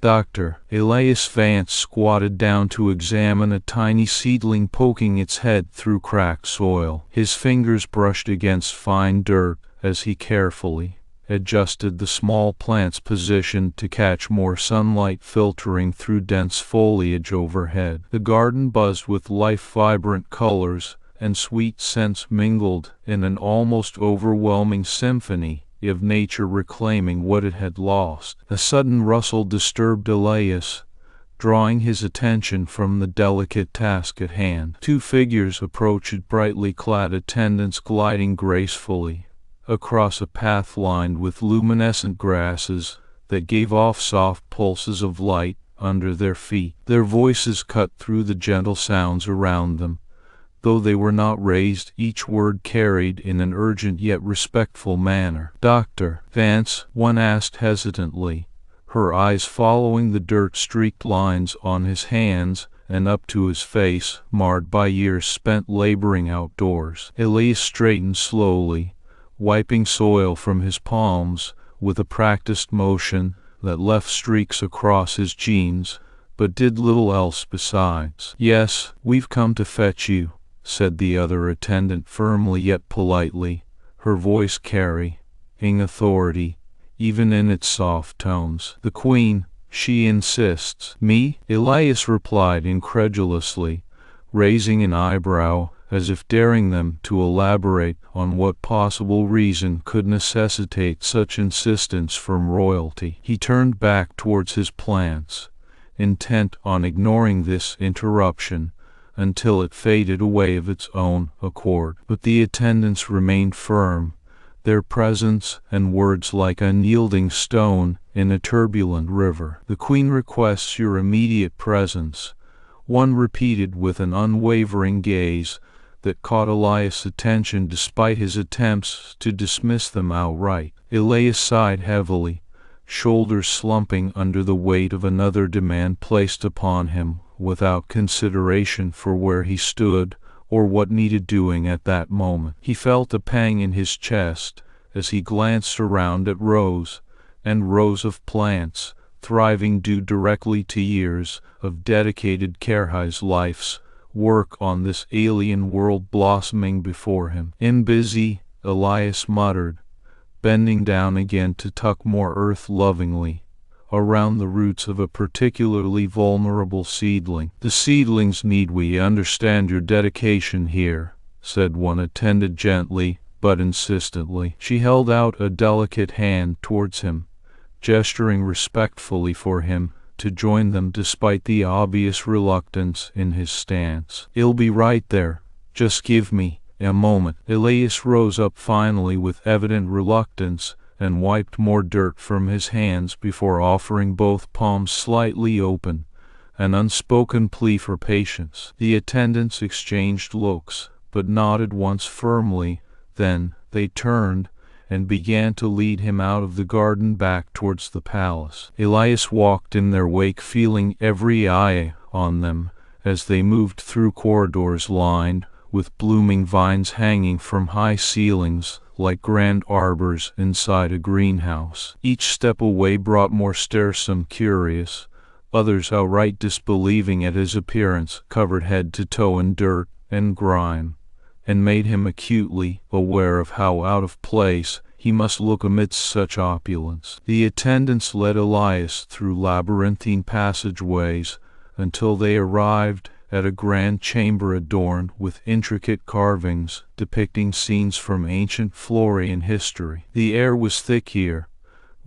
Dr. Elias Vance squatted down to examine a tiny seedling poking its head through cracked soil. His fingers brushed against fine dirt as he carefully adjusted the small plant's position to catch more sunlight filtering through dense foliage overhead. The garden buzzed with life, vibrant colors and sweet scents mingled in an almost overwhelming symphony of nature reclaiming what it had lost. A sudden rustle disturbed Elias, drawing his attention from the delicate task at hand. Two figures approached, brightly clad attendants gliding gracefully across a path lined with luminescent grasses that gave off soft pulses of light under their feet. Their voices cut through the gentle sounds around them. Though they were not raised, each word carried in an urgent yet respectful manner. "Dr. Vance," one asked hesitantly, her eyes following the dirt-streaked lines on his hands and up to his face, marred by years spent laboring outdoors. Elias straightened slowly, wiping soil from his palms with a practiced motion that left streaks across his jeans, but did little else besides. "Yes, we've come to fetch you," said the other attendant firmly yet politely, her voice carrying authority, even in its soft tones. "The Queen, she insists." "Me?" Elias replied incredulously, raising an eyebrow as if daring them to elaborate on what possible reason could necessitate such insistence from royalty. He turned back towards his plants, intent on ignoring this interruption until it faded away of its own accord. But the attendants remained firm, their presence and words like unyielding stone in a turbulent river. "The Queen requests your immediate presence," one repeated with an unwavering gaze that caught Elias' attention despite his attempts to dismiss them outright. Elias sighed heavily, shoulders slumping under the weight of another demand placed upon him without consideration for where he stood or what needed doing at that moment. He felt a pang in his chest as he glanced around at rows and rows of plants thriving due directly to years of dedicated care. His life's work on this alien world blossoming before him. "I'm busy," Elias muttered, bending down again to tuck more earth lovingly around the roots of a particularly vulnerable seedling. "The seedlings need we understand your dedication here," said one attendant gently but insistently. She held out a delicate hand towards him, gesturing respectfully for him to join them despite the obvious reluctance in his stance. "I'll be right there. Just give me a moment." Elias rose up finally with evident reluctance and wiped more dirt from his hands before offering both palms slightly open, an unspoken plea for patience. The attendants exchanged looks, but nodded once firmly. Then they turned and began to lead him out of the garden back towards the palace. Elias walked in their wake, feeling every eye on them as they moved through corridors lined with blooming vines hanging from high ceilings like grand arbors inside a greenhouse. Each step away brought more stares, some curious, others outright disbelieving at his appearance, covered head to toe in dirt and grime, and made him acutely aware of how out of place he must look amidst such opulence. The attendants led Elias through labyrinthine passageways until they arrived at a grand chamber adorned with intricate carvings depicting scenes from ancient Florian history. The air was thick here,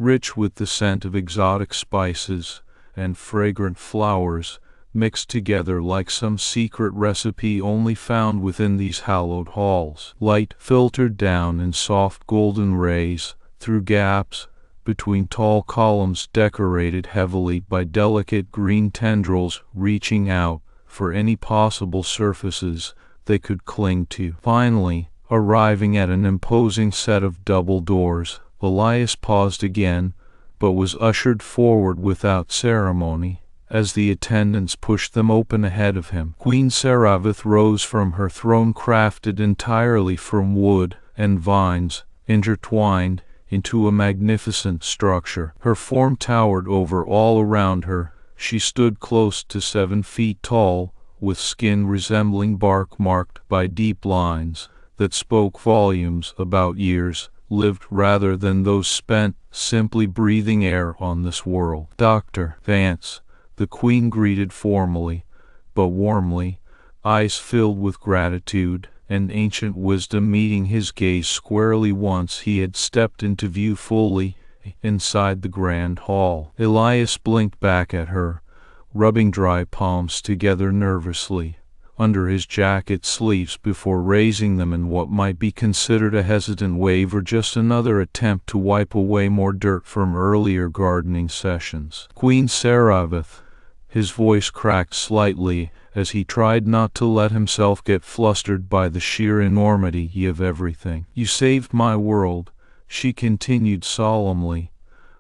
rich with the scent of exotic spices and fragrant flowers, mixed together like some secret recipe only found within these hallowed halls. Light filtered down in soft golden rays through gaps between tall columns decorated heavily by delicate green tendrils reaching out for any possible surfaces they could cling to. Finally, arriving at an imposing set of double doors, Elias paused again, but was ushered forward without ceremony as the attendants pushed them open ahead of him. Queen Seravith rose from her throne, crafted entirely from wood and vines intertwined into a magnificent structure. Her form towered over all around her. She stood close to 7 feet tall, with skin resembling bark marked by deep lines that spoke volumes about years lived rather than those spent simply breathing air on this world. "Dr. Vance," the Queen greeted formally, but warmly, eyes filled with gratitude and ancient wisdom meeting his gaze squarely once he had stepped into view fully inside the grand hall. Elias blinked back at her, rubbing dry palms together nervously under his jacket sleeves before raising them in what might be considered a hesitant wave or just another attempt to wipe away more dirt from earlier gardening sessions. "Queen Saravath," his voice cracked slightly as he tried not to let himself get flustered by the sheer enormity of everything. "You saved my world," she continued solemnly,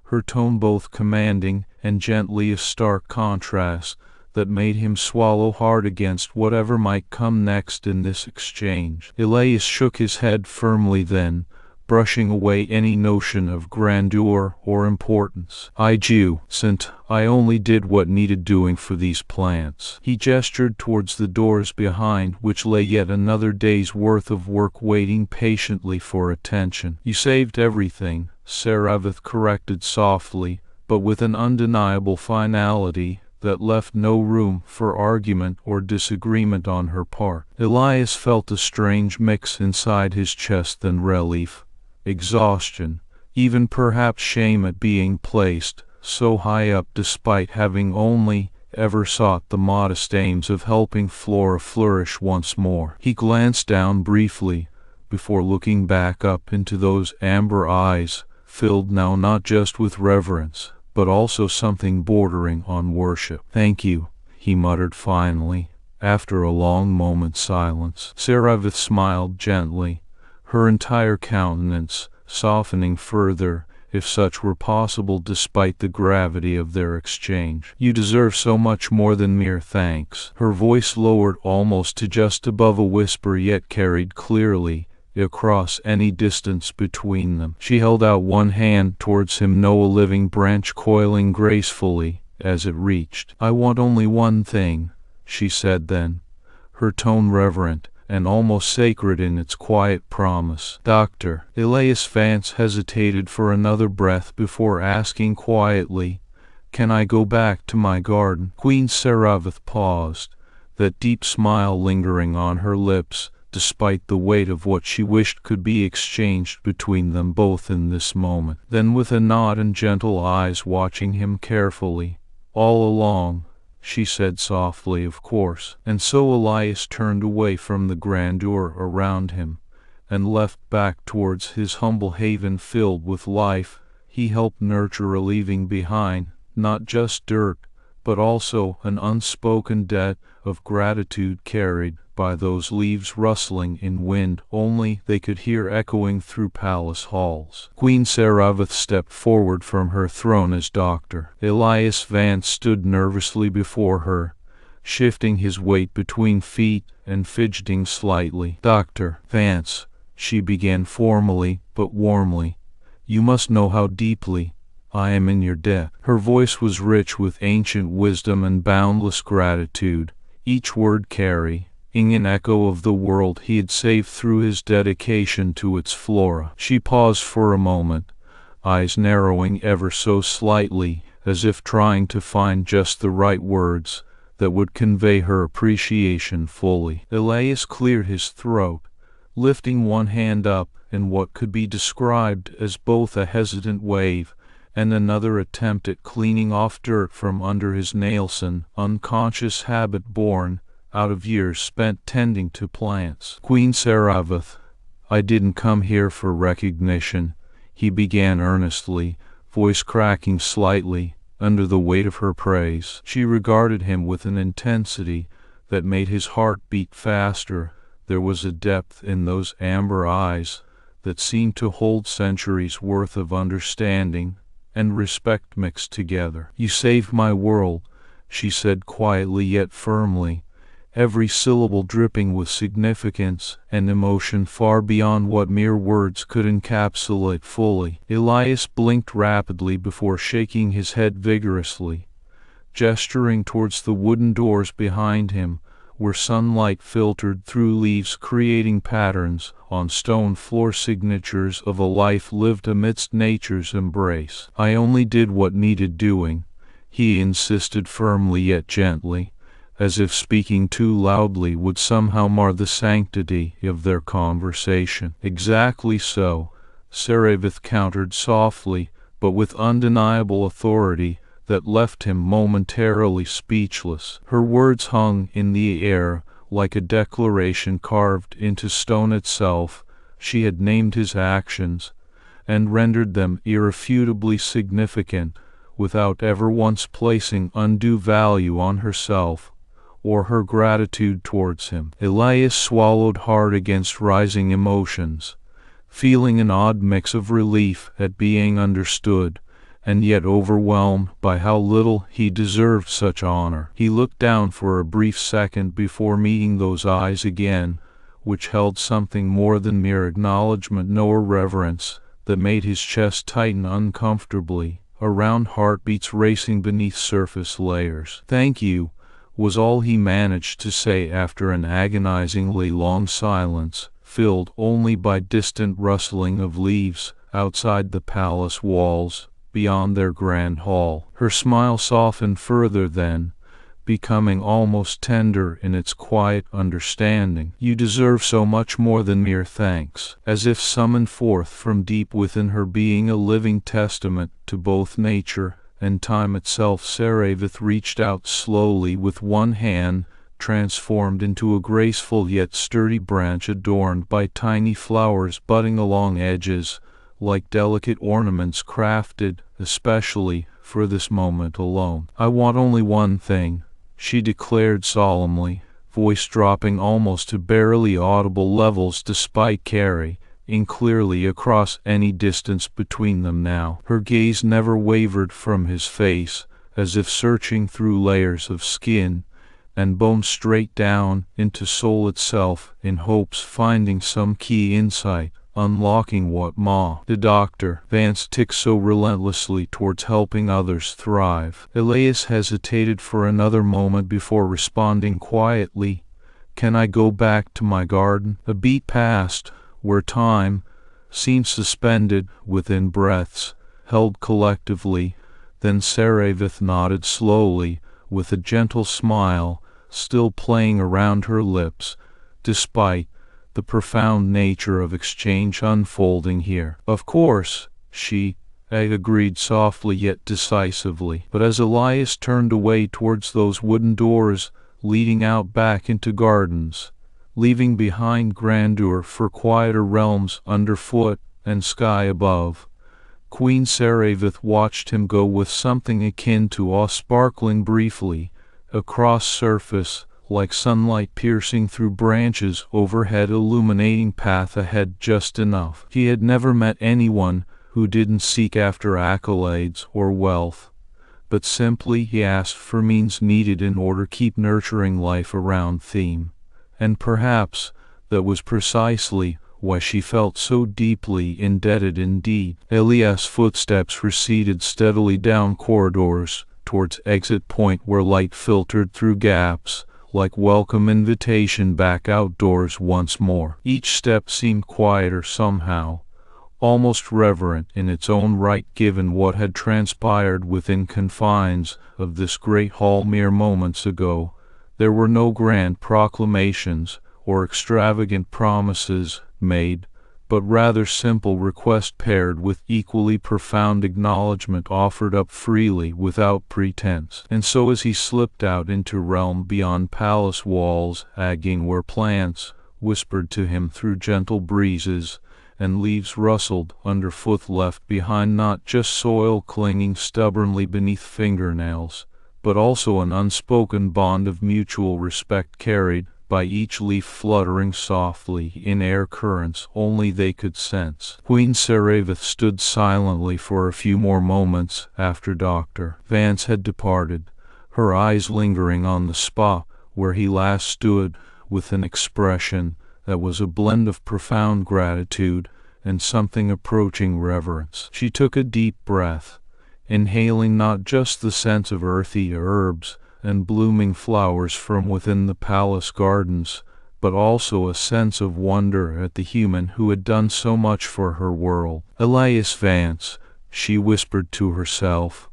her tone both commanding and gently a stark contrast that made him swallow hard against whatever might come next in this exchange. Elias shook his head firmly then, brushing away any notion of grandeur or importance. I only did what needed doing for these plants." He gestured towards the doors behind which lay yet another day's worth of work waiting patiently for attention. "You saved everything," Saravath corrected softly, but with an undeniable finality that left no room for argument or disagreement on her part. Elias felt a strange mix inside his chest and relief, exhaustion, even perhaps shame at being placed so high up despite having only ever sought the modest aims of helping Flora flourish once more. He glanced down briefly before looking back up into those amber eyes, filled now not just with reverence, but also something bordering on worship. "Thank you," he muttered finally, after a long moment's silence. Saravath smiled gently, her entire countenance softening further, if such were possible despite the gravity of their exchange. "You deserve so much more than mere thanks." Her voice lowered almost to just above a whisper yet carried clearly across any distance between them. She held out one hand towards him, no living branch coiling gracefully as it reached. "I want only one thing," she said then, her tone reverent and almost sacred in its quiet promise. "Dr." Elias Vance hesitated for another breath before asking quietly, "Can I go back to my garden?" Queen Saravath paused, that deep smile lingering on her lips, despite the weight of what she wished could be exchanged between them both in this moment. Then with a nod and gentle eyes watching him carefully, "All along," she said softly, "of course." And so Elias turned away from the grandeur around him, and left back towards his humble haven filled with life he helped nurture, leaving behind not just dirt, but also an unspoken debt of gratitude carried by those leaves rustling in wind only they could hear echoing through palace halls. Queen Saravath stepped forward from her throne as Dr. Elias Vance stood nervously before her, shifting his weight between feet and fidgeting slightly. "Dr. Vance," she began formally but warmly, "you must know how deeply I am in your debt." Her voice was rich with ancient wisdom and boundless gratitude, each word carrying an echo of the world he had saved through his dedication to its flora. She paused for a moment, eyes narrowing ever so slightly, as if trying to find just the right words that would convey her appreciation fully. Elias cleared his throat, lifting one hand up in what could be described as both a hesitant wave and another attempt at cleaning off dirt from under his nails, an unconscious habit born out of years spent tending to plants. "Queen Saravath, I didn't come here for recognition," he began earnestly, voice cracking slightly under the weight of her praise. She regarded him with an intensity that made his heart beat faster. There was a depth in those amber eyes that seemed to hold centuries' worth of understanding and respect mixed together. "You saved my world," she said quietly yet firmly, every syllable dripping with significance and emotion far beyond what mere words could encapsulate fully. Elias blinked rapidly before shaking his head vigorously, gesturing towards the wooden doors behind him, where sunlight filtered through leaves, creating patterns on stone floor, signatures of a life lived amidst nature's embrace. "I only did what needed doing," he insisted firmly yet gently, as if speaking too loudly would somehow mar the sanctity of their conversation. "Exactly so," Seravith countered softly, but with undeniable authority that left him momentarily speechless. Her words hung in the air like a declaration carved into stone itself. She had named his actions and rendered them irrefutably significant, without ever once placing undue value on herself or her gratitude towards him. Elias swallowed hard against rising emotions, feeling an odd mix of relief at being understood, and yet overwhelmed by how little he deserved such honor. He looked down for a brief second before meeting those eyes again, which held something more than mere acknowledgment nor reverence, that made his chest tighten uncomfortably, around heartbeats racing beneath surface layers. "Thank you," was all he managed to say after an agonizingly long silence, filled only by distant rustling of leaves outside the palace walls beyond their grand hall. Her smile softened further then, becoming almost tender in its quiet understanding. "You deserve so much more than mere thanks." As if summoned forth from deep within her being, a living testament to both nature and time itself, Seravith reached out slowly with one hand, transformed into a graceful yet sturdy branch adorned by tiny flowers budding along edges, like delicate ornaments crafted especially for this moment alone. "I want only one thing," she declared solemnly, voice dropping almost to barely audible levels despite carrying clearly across any distance between them now. Her gaze never wavered from his face, as if searching through layers of skin and bone straight down into soul itself, in hopes finding some key insight, unlocking what the Dr. Vance ticked so relentlessly towards helping others thrive. Elias hesitated for another moment before responding quietly, "Can I go back to my garden?" A beat passed, where time seemed suspended within breaths held collectively. Then Seravith nodded slowly, with a gentle smile still playing around her lips, despite the profound nature of exchange unfolding here. "Of course," she agreed softly yet decisively. But as Elias turned away towards those wooden doors leading out back into gardens, leaving behind grandeur for quieter realms underfoot and sky above, Queen Seravith watched him go with something akin to awe, sparkling briefly across surface like sunlight piercing through branches overhead, illuminating path ahead just enough. He had never met anyone who didn't seek after accolades or wealth, but simply he asked for means needed in order to keep nurturing life around theme. And perhaps that was precisely why she felt so deeply indebted indeed. Elias' footsteps receded steadily down corridors towards exit point, where light filtered through gaps like welcome invitation back outdoors once more. Each step seemed quieter somehow, almost reverent in its own right, given what had transpired within confines of this great hall mere moments ago. There were no grand proclamations or extravagant promises made, but rather simple request paired with equally profound acknowledgment offered up freely without pretense. And so as he slipped out into realm beyond palace walls, agging where plants whispered to him through gentle breezes, and leaves rustled underfoot, left behind not just soil clinging stubbornly beneath fingernails, but also an unspoken bond of mutual respect carried by each leaf fluttering softly in air currents only they could sense. Queen Seravith stood silently for a few more moments after Dr. Vance had departed, her eyes lingering on the spot where he last stood, with an expression that was a blend of profound gratitude and something approaching reverence. She took a deep breath, inhaling not just the scent of earthy herbs and blooming flowers from within the palace gardens, but also a sense of wonder at the human who had done so much for her world. Elias Vance, she whispered to herself,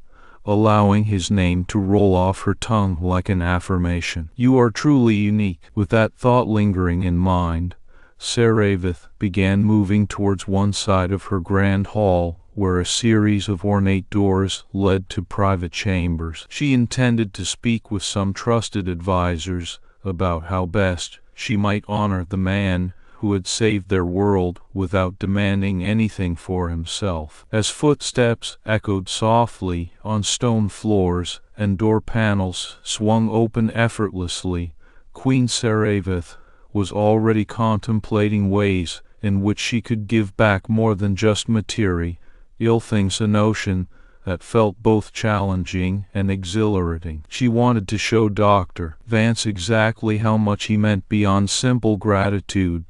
allowing his name to roll off her tongue like an affirmation. You are truly unique. With that thought lingering in mind, Seravith began moving towards one side of her grand hall, where a series of ornate doors led to private chambers. She intended to speak with some trusted advisors about how best she might honor the man who had saved their world without demanding anything for himself. As footsteps echoed softly on stone floors and door panels swung open effortlessly, Queen Seravith was already contemplating ways in which she could give back more than just material things, a notion that felt both challenging and exhilarating. She wanted to show Dr. Vance exactly how much he meant beyond simple gratitude.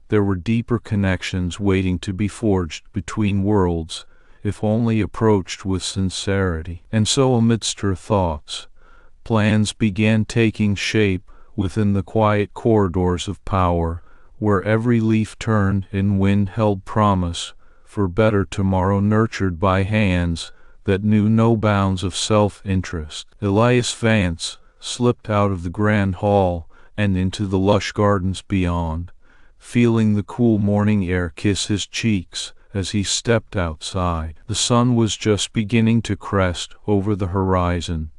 There were deeper connections waiting to be forged between worlds, if only approached with sincerity. And so, amidst her thoughts, plans began taking shape within the quiet corridors of power, where every leaf turned in wind held promise for better tomorrow, nurtured by hands that knew no bounds of self-interest. Elias Vance slipped out of the grand hall and into the lush gardens beyond, feeling the cool morning air kiss his cheeks as he stepped outside. The sun was just beginning to crest over the horizon,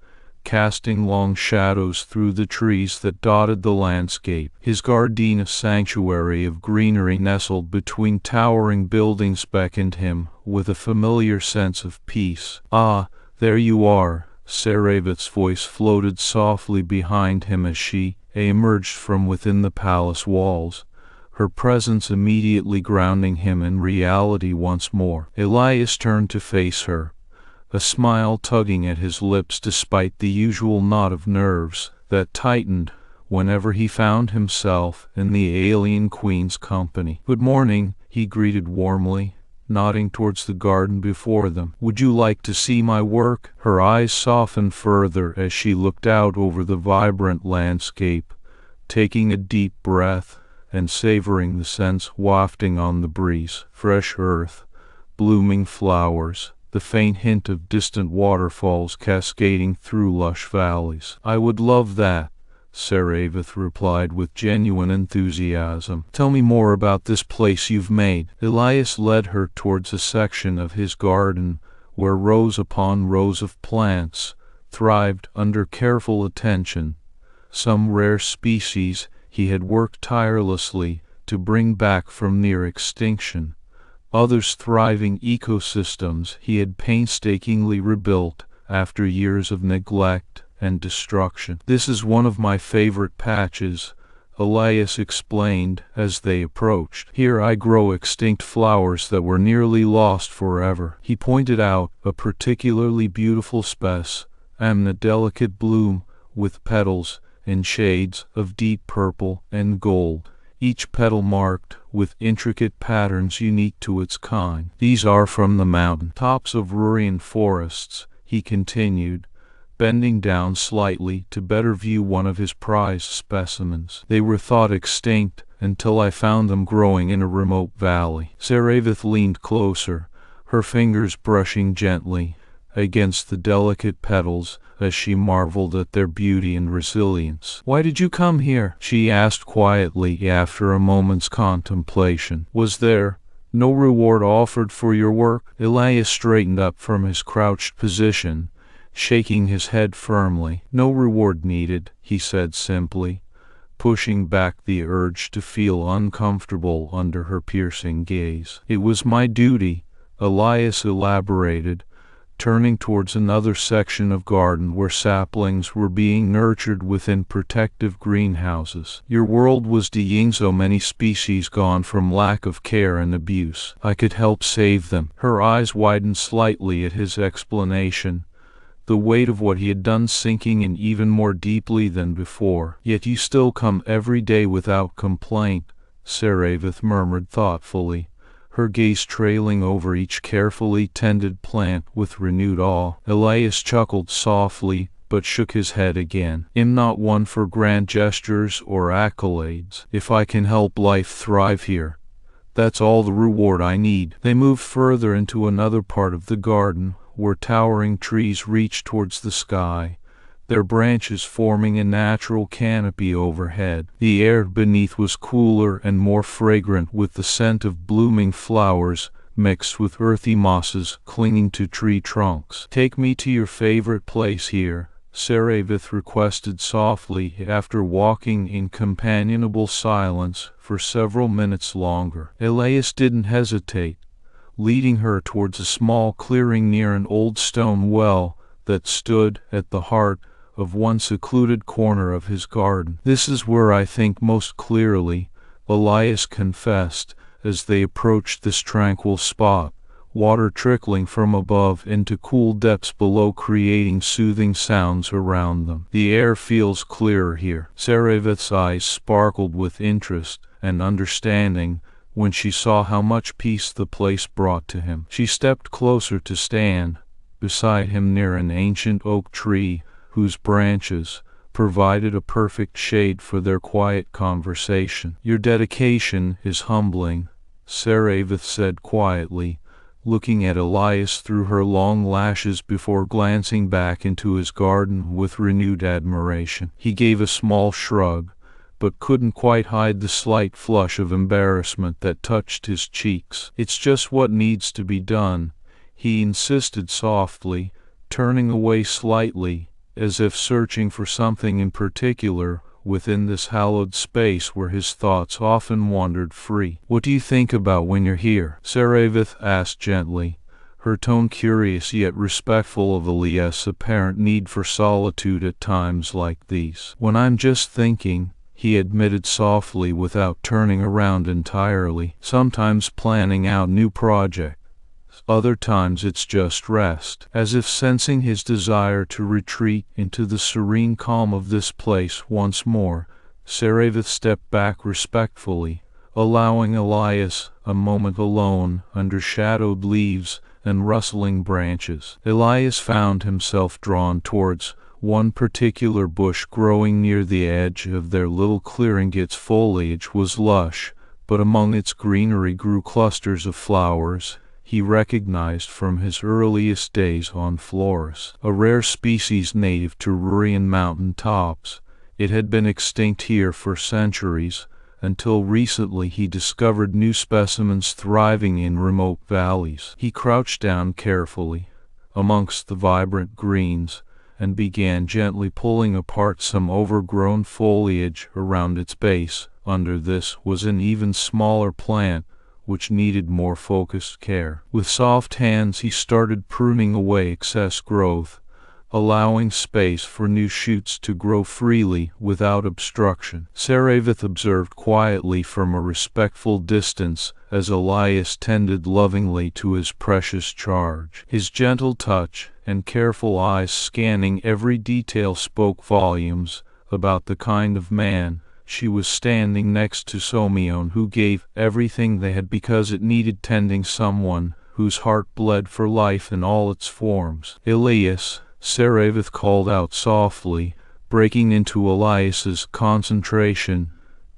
casting long shadows through the trees that dotted the landscape. His garden, a sanctuary of greenery nestled between towering buildings, beckoned him with a familiar sense of peace. Ah, there you are! Seravith's voice floated softly behind him as she emerged from within the palace walls, her presence immediately grounding him in reality once more. Elias turned to face her, a smile tugging at his lips despite the usual knot of nerves that tightened whenever he found himself in the alien queen's company. Good morning, he greeted warmly, nodding towards the garden before them. Would you like to see my work? Her eyes softened further as she looked out over the vibrant landscape, taking a deep breath and savoring the scents wafting on the breeze. Fresh earth, blooming flowers, the faint hint of distant waterfalls cascading through lush valleys. I would love that, Seravith replied with genuine enthusiasm. Tell me more about this place you've made. Elias led her towards a section of his garden where rows upon rows of plants thrived under careful attention. Some rare species he had worked tirelessly to bring back from near extinction. Others thriving ecosystems he had painstakingly rebuilt after years of neglect and destruction. This is one of my favorite patches, Elias explained as they approached. Here I grow extinct flowers that were nearly lost forever. He pointed out a particularly beautiful specimen, a delicate bloom with petals in shades of deep purple and gold, each petal marked with intricate patterns unique to its kind. These are from the mountain tops of Rurian forests, he continued, bending down slightly to better view one of his prized specimens. They were thought extinct until I found them growing in a remote valley. Seravith leaned closer, her fingers brushing gently against the delicate petals as she marveled at their beauty and resilience. Why did you come here? She asked quietly after a moment's contemplation. Was there no reward offered for your work? Elias straightened up from his crouched position, shaking his head firmly. No reward needed, he said simply, pushing back the urge to feel uncomfortable under her piercing gaze. It was my duty, Elias elaborated, turning towards another section of garden where saplings were being nurtured within protective greenhouses. Your world was dying, so many species gone from lack of care and abuse. I could help save them. Her eyes widened slightly at his explanation, the weight of what he had done sinking in even more deeply than before. "Yet you still come every day without complaint," Saravith murmured thoughtfully, her gaze trailing over each carefully tended plant with renewed awe. Elias chuckled softly, but shook his head again. "I'm not one for grand gestures or accolades. If I can help life thrive here, that's all the reward I need." They moved further into another part of the garden, where towering trees reached towards the sky, their branches forming a natural canopy overhead. The air beneath was cooler and more fragrant, with the scent of blooming flowers mixed with earthy mosses clinging to tree trunks. "Take me to your favorite place here," Saravith requested softly, after walking in companionable silence for several minutes longer. Elias didn't hesitate, leading her towards a small clearing near an old stone well that stood at the heart of one secluded corner of his garden. "This is where I think most clearly," Elias confessed, as they approached this tranquil spot, water trickling from above into cool depths below, creating soothing sounds around them. "The air feels clearer here." Saravith's eyes sparkled with interest and understanding when she saw how much peace the place brought to him. She stepped closer to stand beside him near an ancient oak tree whose branches provided a perfect shade for their quiet conversation. "Your dedication is humbling," Saravith said quietly, looking at Elias through her long lashes before glancing back into his garden with renewed admiration. He gave a small shrug, but couldn't quite hide the slight flush of embarrassment that touched his cheeks. "It's just what needs to be done," he insisted softly, turning away slightly, as if searching for something in particular within this hallowed space where his thoughts often wandered free. "What do you think about when you're here?" Saravith asked gently, her tone curious yet respectful of Elias' apparent need for solitude at times like these. "When I'm just thinking," he admitted softly without turning around entirely. "Sometimes planning out new projects. Other times it's just rest." As if sensing his desire to retreat into the serene calm of this place once more, Saravith stepped back respectfully, allowing Elias a moment alone under shadowed leaves and rustling branches. Elias found himself drawn towards one particular bush growing near the edge of their little clearing. Its foliage was lush, but among its greenery grew clusters of flowers he recognized from his earliest days on Flores, a rare species native to Rurian mountain tops. It had been extinct here for centuries, until recently he discovered new specimens thriving in remote valleys. He crouched down carefully amongst the vibrant greens and began gently pulling apart some overgrown foliage around its base. Under this was an even smaller plant, which needed more focused care. With soft hands he started pruning away excess growth, allowing space for new shoots to grow freely without obstruction. Saravith observed quietly from a respectful distance as Elias tended lovingly to his precious charge. His gentle touch and careful eyes scanning every detail spoke volumes about the kind of man she was standing next to, someone who gave everything they had because it needed tending, someone whose heart bled for life in all its forms. "Elias," Saravith called out softly, breaking into Elias's concentration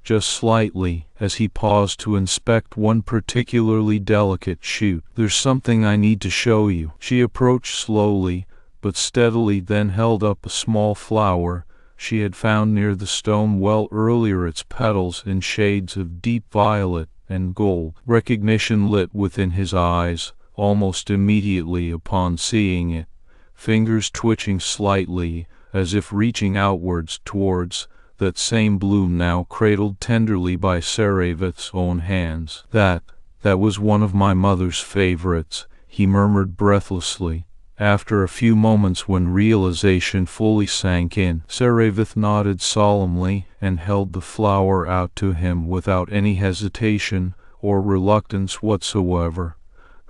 just slightly as he paused to inspect one particularly delicate shoot. "There's something I need to show you." She approached slowly but steadily, then held up a small flower she had found near the stone well earlier, its petals in shades of deep violet and gold. Recognition lit within his eyes almost immediately upon seeing it, fingers twitching slightly as if reaching outwards towards that same bloom now cradled tenderly by Saravith's own hands. That was one of my mother's favorites," he murmured breathlessly, after a few moments when realization fully sank in. Saravith nodded solemnly and held the flower out to him without any hesitation or reluctance whatsoever,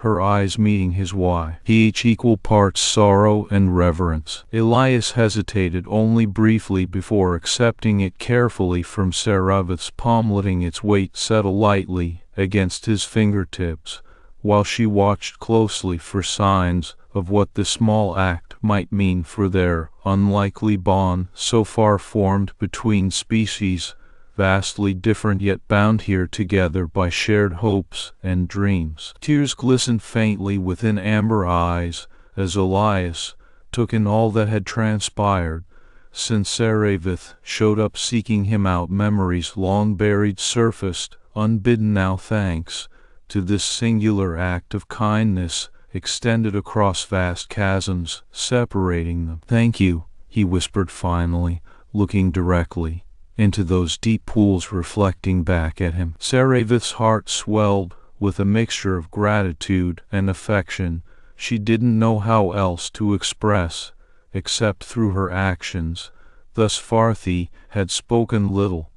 her eyes meeting his why. Each equal parts sorrow and reverence. Elias hesitated only briefly before accepting it carefully from Saravath's palm, letting its weight settle lightly against his fingertips, while she watched closely for signs of what the small act might mean for their unlikely bond so far formed between species vastly different yet bound here together by shared hopes and dreams. Tears glistened faintly within amber eyes as Elias took in all that had transpired since Saravath showed up seeking him out. Memories long buried surfaced unbidden now, thanks to this singular act of kindness extended across vast chasms separating them. "Thank you," he whispered finally, looking directly into those deep pools reflecting back at him. Saravath's heart swelled with a mixture of gratitude and affection she didn't know how else to express, except through her actions. Thus far they had spoken little,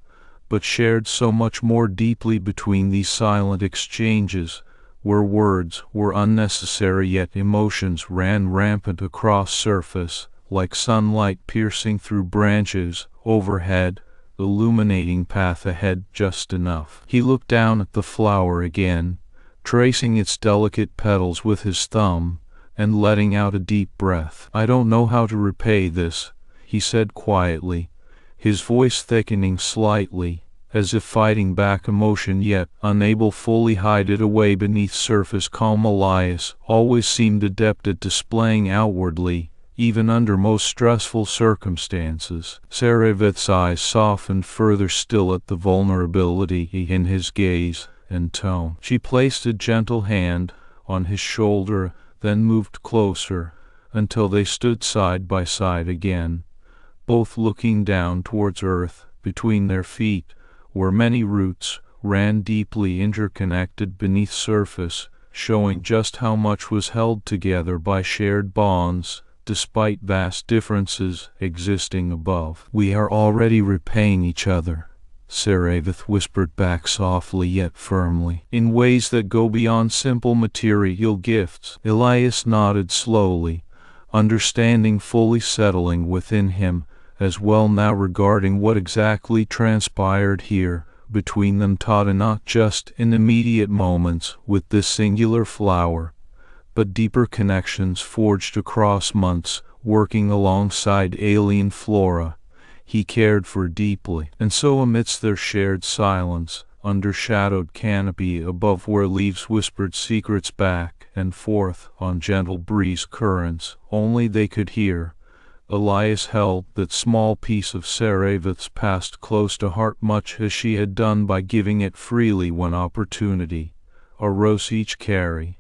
but shared so much more deeply between these silent exchanges, where words were unnecessary yet emotions ran rampant across surface, like sunlight piercing through branches overhead, illuminating path ahead just enough. He looked down at the flower again, tracing its delicate petals with his thumb, and letting out a deep breath. "I don't know how to repay this," he said quietly, his voice thickening slightly, as if fighting back emotion yet unable fully hide it away beneath surface calm. Elias always seemed adept at displaying outwardly, even under most stressful circumstances. Saravath's eyes softened further still at the vulnerability in his gaze and tone. She placed a gentle hand on his shoulder, then moved closer until they stood side by side again, both looking down towards earth between their feet, where many roots ran deeply interconnected beneath surface, showing just how much was held together by shared bonds, despite vast differences existing above. "We are already repaying each other," Saravath whispered back softly yet firmly, "in ways that go beyond simple material gifts." Elias nodded slowly, understanding fully settling within him as well now regarding what exactly transpired here between them, taught not just in immediate moments with this singular flower, but deeper connections forged across months, working alongside alien flora he cared for deeply. And so amidst their shared silence, under shadowed canopy above where leaves whispered secrets back and forth on gentle breeze currents only they could hear, Elias held that small piece of Saravath's past close to heart, much as she had done by giving it freely when opportunity arose. Each carrying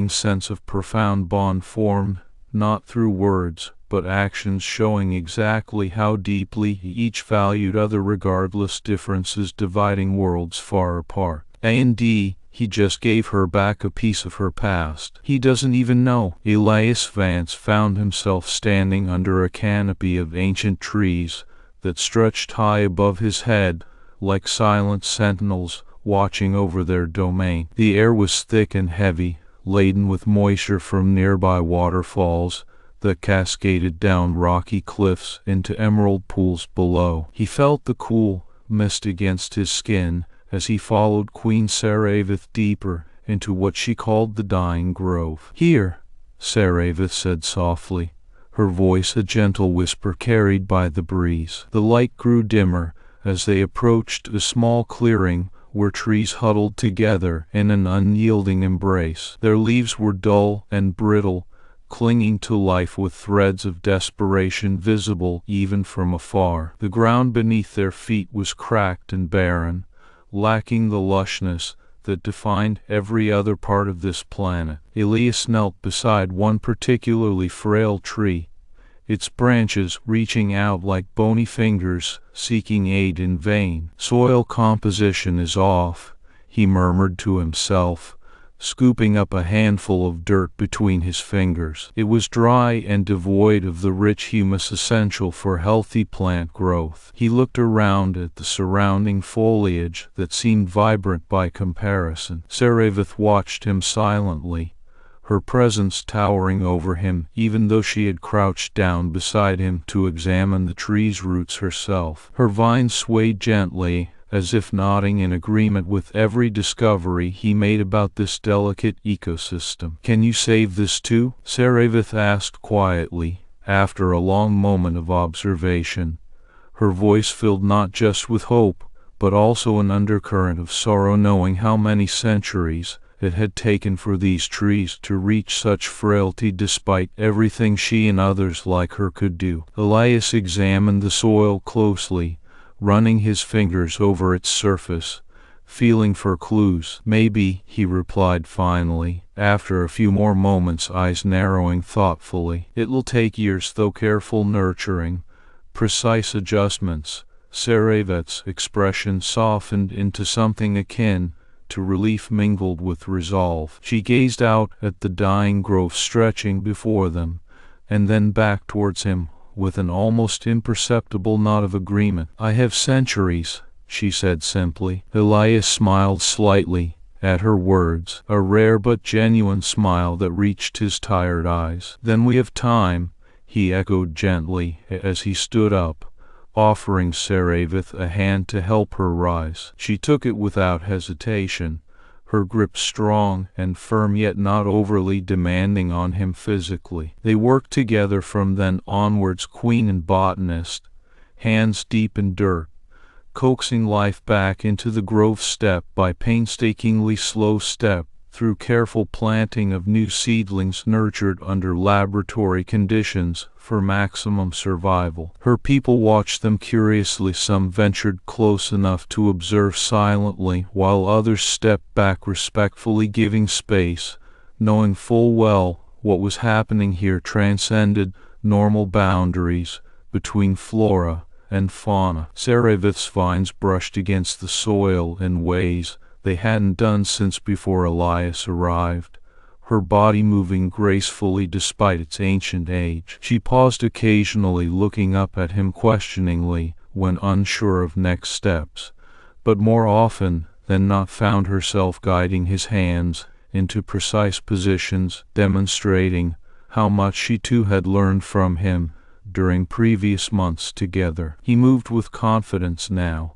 sense of profound bond formed, not through words, but actions, showing exactly how deeply each valued other regardless differences dividing worlds far apart. A&D, he just gave her back a piece of her past. He doesn't even know. Elias Vance found himself standing under a canopy of ancient trees that stretched high above his head, like silent sentinels watching over their domain. The air was thick and heavy, laden with moisture from nearby waterfalls that cascaded down rocky cliffs into emerald pools below. He felt the cool mist against his skin as he followed Queen Saravath deeper into what she called the dying grove. "Here," Saravath said softly, her voice a gentle whisper carried by the breeze. The light grew dimmer as they approached a small clearing where trees huddled together in an unyielding embrace. Their leaves were dull and brittle, clinging to life with threads of desperation visible even from afar. The ground beneath their feet was cracked and barren, lacking the lushness that defined every other part of this planet. Elias knelt beside one particularly frail tree, its branches reaching out like bony fingers, seeking aid in vain. "Soil composition is off," he murmured to himself, scooping up a handful of dirt between his fingers. It was dry and devoid of the rich humus essential for healthy plant growth. He looked around at the surrounding foliage that seemed vibrant by comparison. Saravath watched him silently, her presence towering over him, even though she had crouched down beside him to examine the tree's roots herself. Her vines swayed gently, as if nodding in agreement with every discovery he made about this delicate ecosystem. "Can you save this too?" Seravith asked quietly, after a long moment of observation, her voice filled not just with hope, but also an undercurrent of sorrow, knowing how many centuries it had taken for these trees to reach such frailty despite everything she and others like her could do. Elias examined the soil closely, running his fingers over its surface, feeling for clues. "Maybe," he replied finally, after a few more moments, eyes narrowing thoughtfully. "It'll take years, though careful nurturing, precise adjustments." Seraveth's expression softened into something akin to relief mingled with resolve. She gazed out at the dying grove stretching before them, and then back towards him with an almost imperceptible nod of agreement. "I have centuries," she said simply. Elias smiled slightly at her words, a rare but genuine smile that reached his tired eyes. "Then we have time," he echoed gently as he stood up, offering Seravith a hand to help her rise. She took it without hesitation, her grip strong and firm, yet not overly demanding on him physically. They worked together from then onwards, queen and botanist, hands deep in dirt, coaxing life back into the grove step by painstakingly slow step, through careful planting of new seedlings nurtured under laboratory conditions for maximum survival. Her people watched them curiously. Some ventured close enough to observe silently, while others stepped back respectfully, giving space, knowing full well what was happening here transcended normal boundaries between flora and fauna. Seravith's vines brushed against the soil in ways they hadn't done since before Elias arrived, her body moving gracefully despite its ancient age. She paused occasionally, looking up at him questioningly when unsure of next steps, but more often than not found herself guiding his hands into precise positions, demonstrating how much she too had learned from him during previous months together. He moved with confidence now,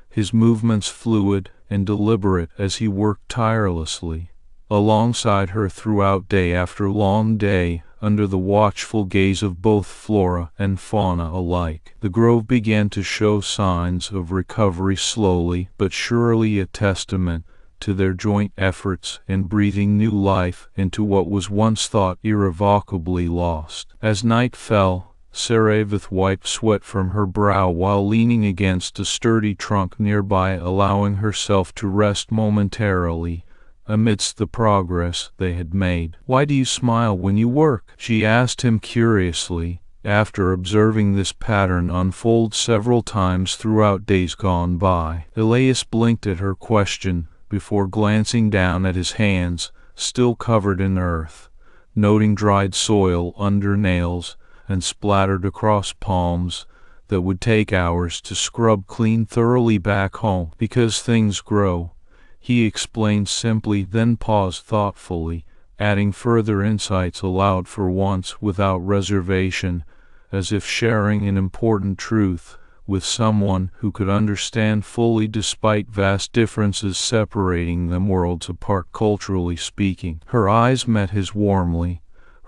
his movements fluid and deliberate as he worked tirelessly alongside her throughout day after long day, under the watchful gaze of both flora and fauna alike. The grove began to show signs of recovery, slowly but surely, a testament to their joint efforts in breathing new life into what was once thought irrevocably lost. As night fell, Seravith wiped sweat from her brow while leaning against a sturdy trunk nearby, allowing herself to rest momentarily amidst the progress they had made. "Why do you smile when you work?" she asked him curiously, after observing this pattern unfold several times throughout days gone by. Elias blinked at her question before glancing down at his hands, still covered in earth, noting dried soil under nails and splattered across palms that would take hours to scrub clean thoroughly back home. "Because things grow," he explained simply, then paused thoughtfully, adding further insights aloud for once without reservation, as if sharing an important truth with someone who could understand fully despite vast differences separating them worlds apart culturally speaking. Her eyes met his warmly,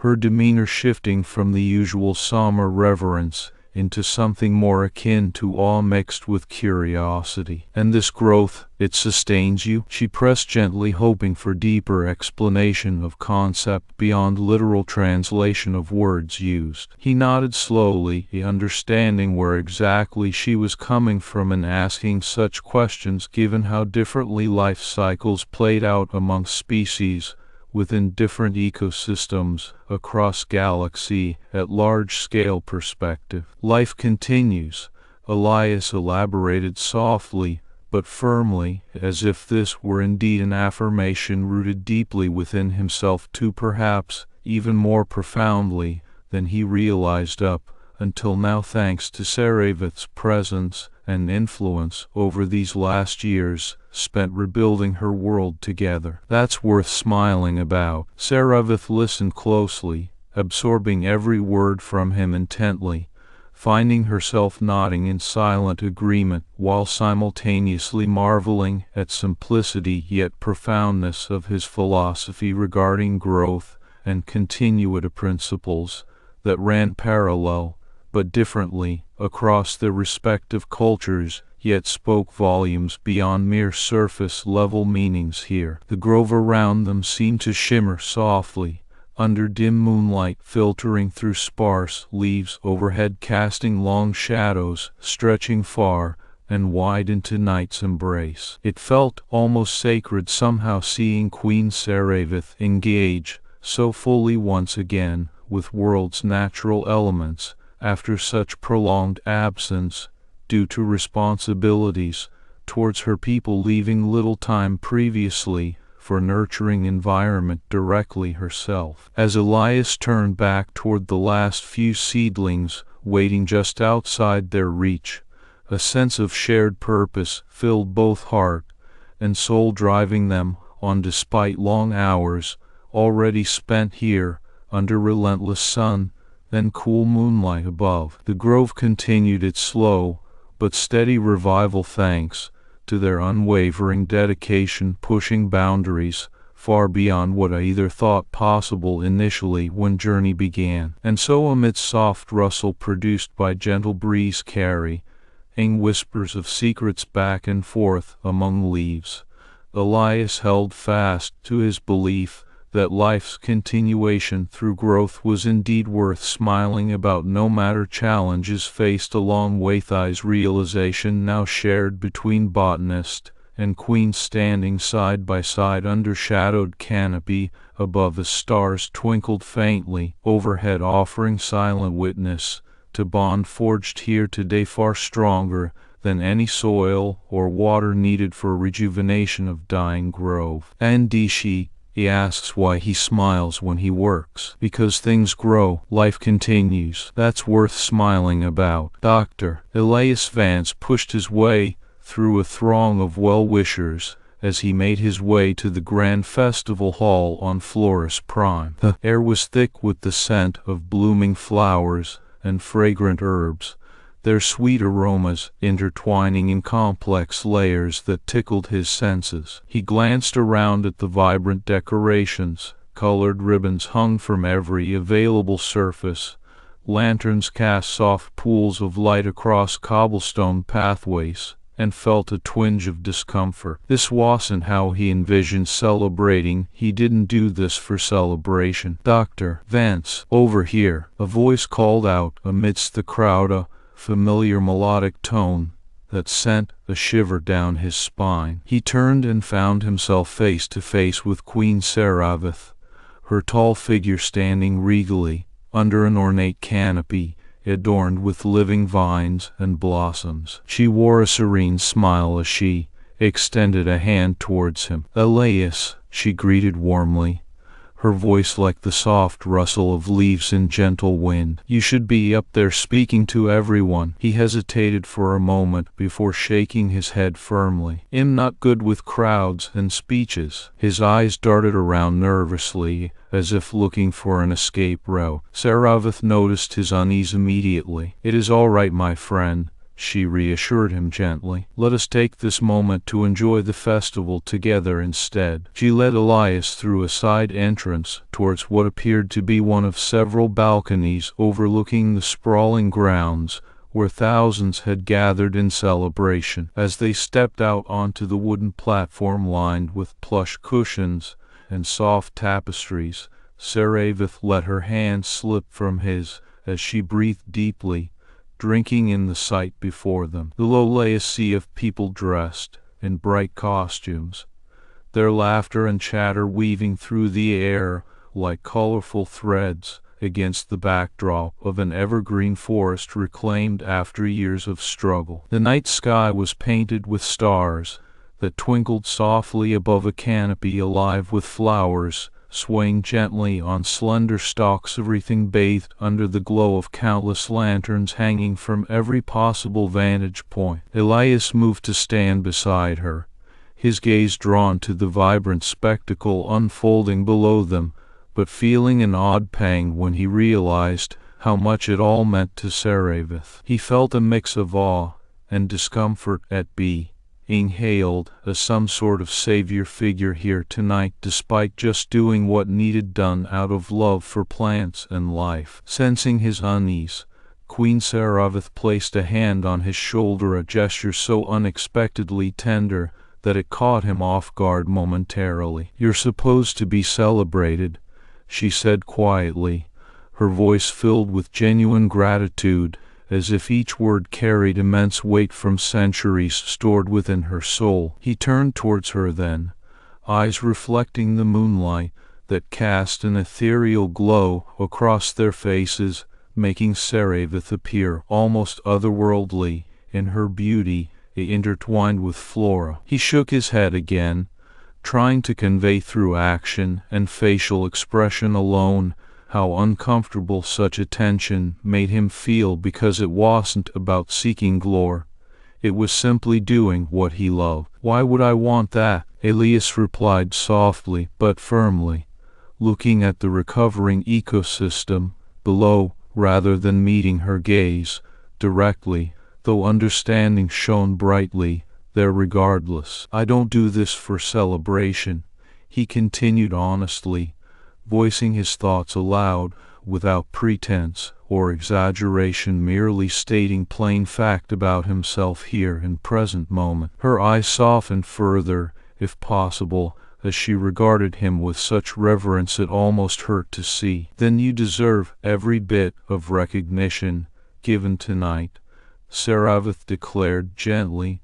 her demeanor shifting from the usual somber reverence into something more akin to awe mixed with curiosity. "And this growth, it sustains you?" she pressed gently, hoping for deeper explanation of concept beyond literal translation of words used. He nodded slowly, understanding where exactly she was coming from in asking such questions, given how differently life cycles played out among species within different ecosystems across galaxy at large-scale perspective. "Life continues," Elias elaborated softly but firmly, as if this were indeed an affirmation rooted deeply within himself too, perhaps even more profoundly than he realized up until now, thanks to Seravith's presence and influence over these last years spent rebuilding her world together. That's worth smiling about. Seravith listened closely, absorbing every word from him intently, finding herself nodding in silent agreement while simultaneously marveling at simplicity yet profoundness of his philosophy regarding growth and continuity principles that ran parallel, but differently, across their respective cultures, yet spoke volumes beyond mere surface-level meanings here. The grove around them seemed to shimmer softly, under dim moonlight filtering through sparse leaves overhead, casting long shadows stretching far and wide into night's embrace. It felt almost sacred somehow, seeing Queen Seravith engage so fully once again with world's natural elements after such prolonged absence due to responsibilities towards her people, leaving little time previously for nurturing environment directly herself. As Elias turned back toward the last few seedlings waiting just outside their reach, a sense of shared purpose filled both heart and soul, driving them on despite long hours already spent here under relentless sun and cool moonlight above. The grove continued its slow but steady revival thanks to their unwavering dedication, pushing boundaries far beyond what I either thought possible initially when journey began. And so, amidst soft rustle produced by gentle breeze carrying whispers of secrets back and forth among leaves, Elias held fast to his belief that life's continuation through growth was indeed worth smiling about, no matter challenges faced along Waythai's realization now shared between botanist and queen, standing side by side under shadowed canopy above as stars twinkled faintly overhead, offering silent witness to bond forged here today far stronger than any soil or water needed for rejuvenation of dying grove. And he asks why he smiles when he works. Because things grow, life continues. That's worth smiling about. Dr. Elias Vance pushed his way through a throng of well-wishers as he made his way to the grand festival hall on Florist Prime. The air was thick with the scent of blooming flowers and fragrant herbs, their sweet aromas intertwining in complex layers that tickled his senses. He glanced around at the vibrant decorations. Colored ribbons hung from every available surface. Lanterns cast soft pools of light across cobblestone pathways, and felt a twinge of discomfort. This wasn't how he envisioned celebrating. He didn't do this for celebration. Dr. Vance, over here, a voice called out amidst the crowd, a familiar melodic tone that sent a shiver down his spine. He turned and found himself face to face with Queen Seravith, her tall figure standing regally under an ornate canopy adorned with living vines and blossoms. She wore a serene smile as she extended a hand towards him. "Elias," she greeted warmly, her voice like the soft rustle of leaves in gentle wind. "You should be up there speaking to everyone." He hesitated for a moment before shaking his head firmly. "I'm not good with crowds and speeches." His eyes darted around nervously, as if looking for an escape route. Seravith noticed his unease immediately. "It is all right, my friend," she reassured him gently. "Let us take this moment to enjoy the festival together instead." She led Elias through a side entrance towards what appeared to be one of several balconies overlooking the sprawling grounds where thousands had gathered in celebration. As they stepped out onto the wooden platform lined with plush cushions and soft tapestries, Seravith let her hand slip from his as she breathed deeply, drinking in the sight before them. Below lay a sea of people dressed in bright costumes, their laughter and chatter weaving through the air like colorful threads against the backdrop of an evergreen forest reclaimed after years of struggle. The night sky was painted with stars that twinkled softly above a canopy alive with flowers swaying gently on slender stalks, everything bathed under the glow of countless lanterns hanging from every possible vantage point. Elias moved to stand beside her, his gaze drawn to the vibrant spectacle unfolding below them, but feeling an odd pang when he realized how much it all meant to Seravith. He felt a mix of awe and discomfort at being hailed as some sort of savior figure here tonight, despite just doing what needed done out of love for plants and life. Sensing his unease, Queen Seravith placed a hand on his shoulder, a gesture so unexpectedly tender that it caught him off guard momentarily. "You're supposed to be celebrated," she said quietly, her voice filled with genuine gratitude, as if each word carried immense weight from centuries stored within her soul. He turned towards her then, eyes reflecting the moonlight that cast an ethereal glow across their faces, making Seravith appear almost otherworldly in her beauty, intertwined with flora. He shook his head again, trying to convey through action and facial expression alone how uncomfortable such attention made him feel, because it wasn't about seeking glory. It was simply doing what he loved. "Why would I want that?" Elias replied softly but firmly, looking at the recovering ecosystem below rather than meeting her gaze directly, though understanding shone brightly there regardless. "I don't do this for celebration," he continued honestly, voicing his thoughts aloud without pretense or exaggeration, merely stating plain fact about himself here in present moment. Her eyes softened further, if possible, as she regarded him with such reverence it almost hurt to see. "Then you deserve every bit of recognition given tonight," Seravith declared gently,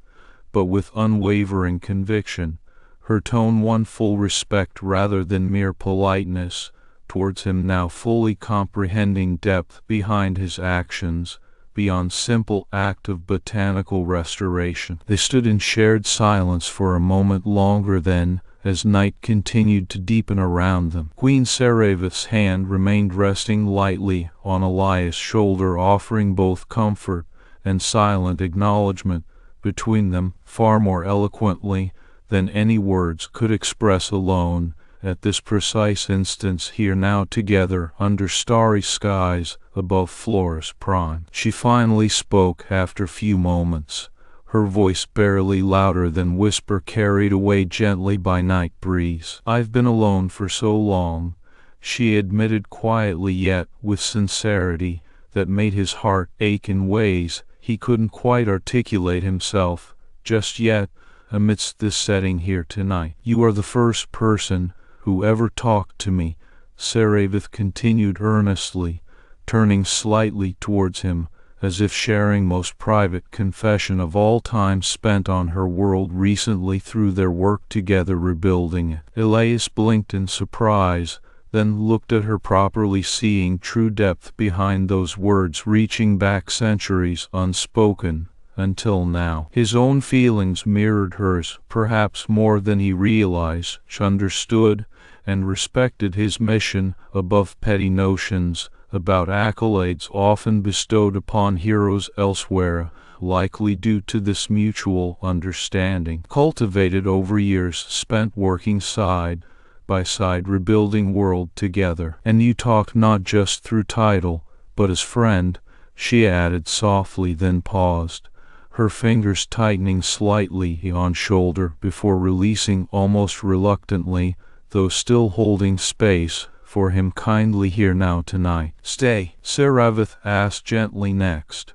but with unwavering conviction, her tone one full respect rather than mere politeness towards him, now fully comprehending depth behind his actions, beyond simple act of botanical restoration. They stood in shared silence for a moment longer then, as night continued to deepen around them. Queen Seravith's hand remained resting lightly on Elias' shoulder, offering both comfort and silent acknowledgment between them, far more eloquently than any words could express alone, at this precise instance, here now together under starry skies above Flora's prime. She finally spoke after few moments, her voice barely louder than whisper carried away gently by night breeze. "I've been alone for so long," she admitted quietly yet with sincerity that made his heart ache in ways he couldn't quite articulate himself just yet. "Amidst this setting here tonight, you are the first person who ever talked to me," Seravith continued earnestly, turning slightly towards him, as if sharing most private confession of all time spent on her world recently through their work together rebuilding it. Elias blinked in surprise, then looked at her properly, seeing true depth behind those words reaching back centuries unspoken until now. His own feelings mirrored hers, perhaps more than he realized. She understood and respected his mission above petty notions about accolades often bestowed upon heroes elsewhere, likely due to this mutual understanding, cultivated over years spent working side by side rebuilding world together. "And you talk not just through title, but as friend," she added softly, then paused, her fingers tightening slightly on shoulder before releasing almost reluctantly, though still holding space for him kindly here now tonight. "Stay," Seravith asked gently next,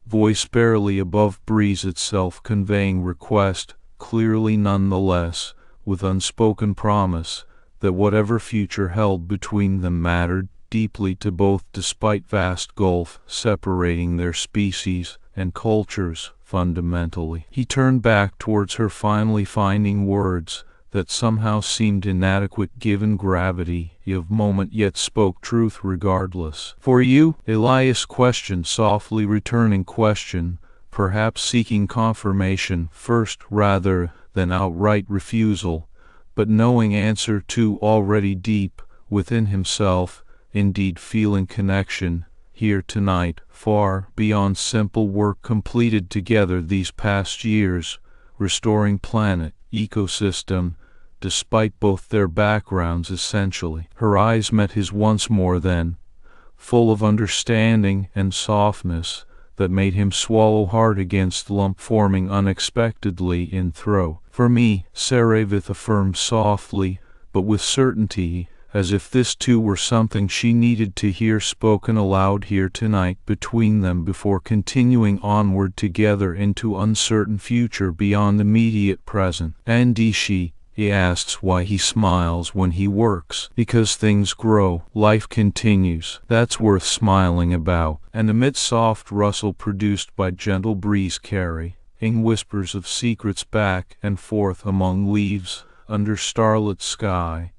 voice barely above breeze itself conveying request, clearly nonetheless, with unspoken promise that whatever future held between them mattered deeply to both despite vast gulf separating their species and cultures fundamentally. He turned back towards her, finally finding words that somehow seemed inadequate given gravity of moment, yet spoke truth regardless. "For you?" Elias questioned softly, returning question, perhaps seeking confirmation first rather than outright refusal, but knowing answer to already deep within himself, indeed feeling connection here tonight, far beyond simple work completed together these past years, restoring planet, ecosystem, despite both their backgrounds essentially. Her eyes met his once more then, full of understanding and softness that made him swallow hard against lump forming unexpectedly in throat. For me, Saravith affirmed softly, but with certainty, as if this too were something she needed to hear spoken aloud here tonight between them before continuing onward together into uncertain future beyond immediate present. And he asks why he smiles when he works. Because things grow, life continues. That's worth smiling about. And amid soft rustle produced by gentle breeze carrying whispers of secrets back and forth among leaves, under starlit sky,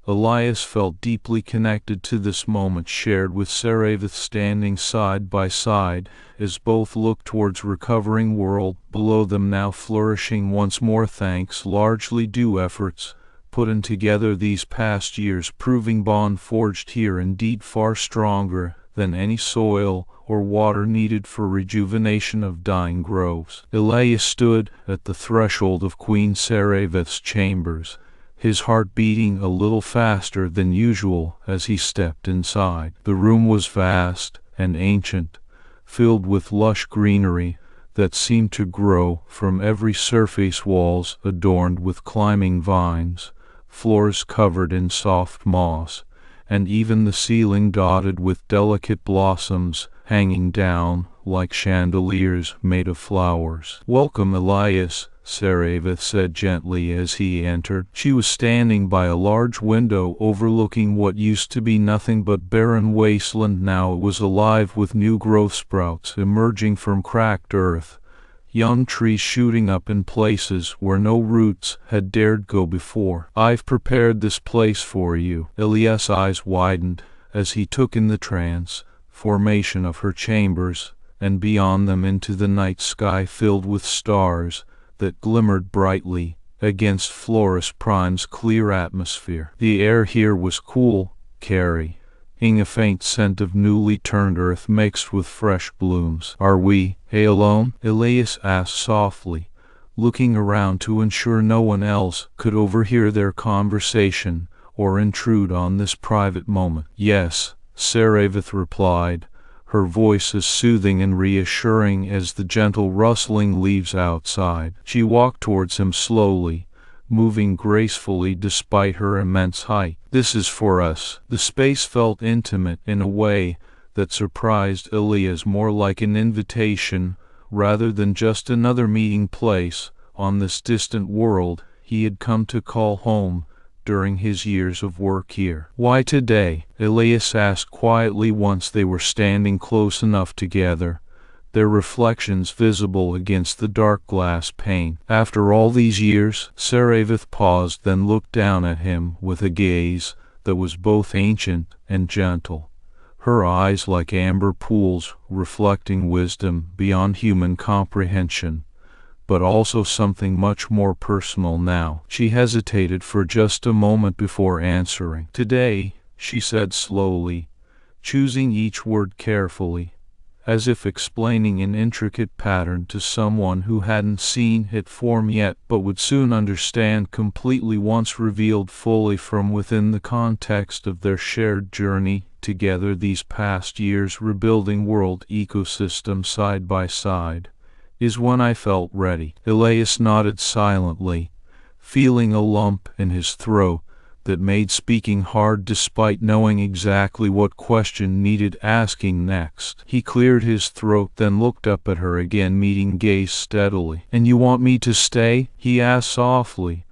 Elias felt deeply connected to this moment shared with Saravith, standing side by side as both looked towards recovering world below them, now flourishing once more thanks largely due efforts put in together these past years, proving bond forged here indeed far stronger than any soil or water needed for rejuvenation of dying groves. Elias stood at the threshold of Queen Saravith's chambers, his heart beating a little faster than usual as he stepped inside. The room was vast and ancient, filled with lush greenery that seemed to grow from every surface, walls adorned with climbing vines, floors covered in soft moss, and even the ceiling dotted with delicate blossoms hanging down like chandeliers made of flowers. "Welcome, Elias," Saravith said gently as he entered. She was standing by a large window overlooking what used to be nothing but barren wasteland. Now it was alive with new growth sprouts emerging from cracked earth, young trees shooting up in places where no roots had dared go before. "I've prepared this place for you." Elias' eyes widened as he took in the transformation of her chambers, and beyond them into the night sky filled with stars that glimmered brightly against Florus Prime's clear atmosphere. The air here was cool, carrying a faint scent of newly turned earth mixed with fresh blooms. "Are we alone?" Elias asked softly, looking around to ensure no one else could overhear their conversation or intrude on this private moment. "Yes," Saravith replied, her voice as soothing and reassuring as the gentle rustling leaves outside. She walked towards him slowly, moving gracefully despite her immense height. "This is for us." The space felt intimate in a way that surprised Elias, more like an invitation rather than just another meeting place on this distant world he had come to call home during his years of work here. "Why today?" Elias asked quietly once they were standing close enough together, their reflections visible against the dark glass pane. "After all these years?" Saravith paused, then looked down at him with a gaze that was both ancient and gentle, her eyes like amber pools reflecting wisdom beyond human comprehension, but also something much more personal now. She hesitated for just a moment before answering. "Today," she said slowly, choosing each word carefully, as if explaining an intricate pattern to someone who hadn't seen it form yet but would soon understand completely once revealed fully from within the context of their shared journey together these past years, rebuilding world ecosystem side by side, "is when I felt ready." Elias nodded silently, feeling a lump in his throat that made speaking hard despite knowing exactly what question needed asking next. He cleared his throat, then looked up at her again, meeting gaze steadily. "And you want me to stay?" he asked softly,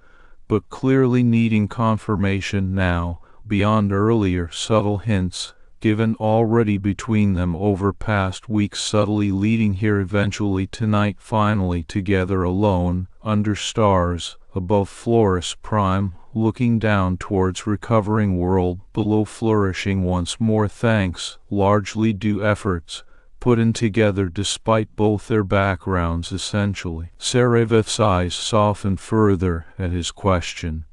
but clearly needing confirmation now, beyond earlier subtle hints given already between them over past weeks, subtly leading here, eventually tonight, finally together alone, under stars, above Florus Prime, looking down towards recovering world below, flourishing once more thanks largely due efforts put in together despite both their backgrounds essentially. Saravith's eyes softened further at his question,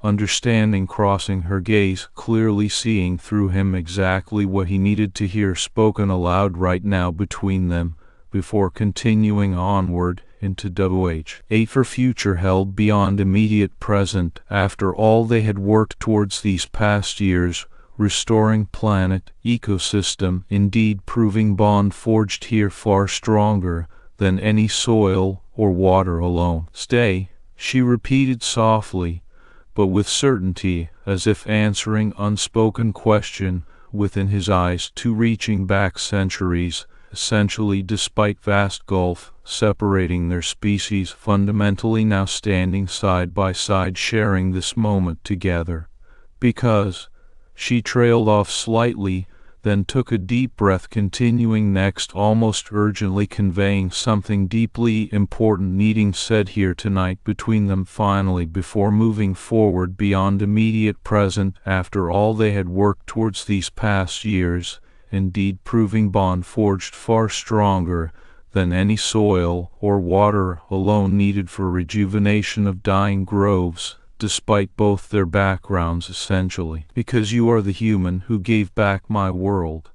understanding crossing her gaze, clearly seeing through him exactly what he needed to hear spoken aloud right now between them, before continuing onward into WH. For future held beyond immediate present, after all they had worked towards these past years, restoring planet, ecosystem, indeed proving bond forged here far stronger than any soil or water alone. Stay, she repeated softly, but with certainty, as if answering unspoken question within his eyes, to reaching back centuries, essentially despite vast gulf separating their species, fundamentally now standing side by side, sharing this moment together. Because she trailed off slightly, then took a deep breath, continuing next, almost urgently conveying something deeply important needing said here tonight between them finally, before moving forward beyond immediate present, after all they had worked towards these past years, indeed proving bond forged far stronger than any soil or water alone needed for rejuvenation of dying groves, despite both their backgrounds essentially. Because you are the human who gave back my world,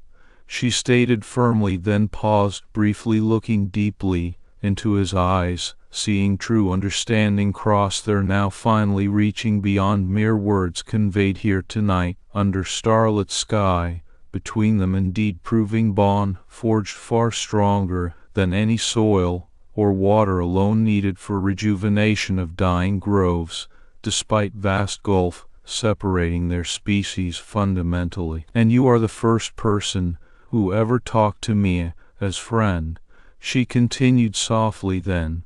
she stated firmly, then paused briefly, looking deeply into his eyes, seeing true understanding cross there now, finally reaching beyond mere words conveyed here tonight under starlit sky between them, indeed proving bond forged far stronger than any soil or water alone needed for rejuvenation of dying groves, despite vast gulf separating their species fundamentally. And you are the first person who ever talked to me as friend, she continued softly, then,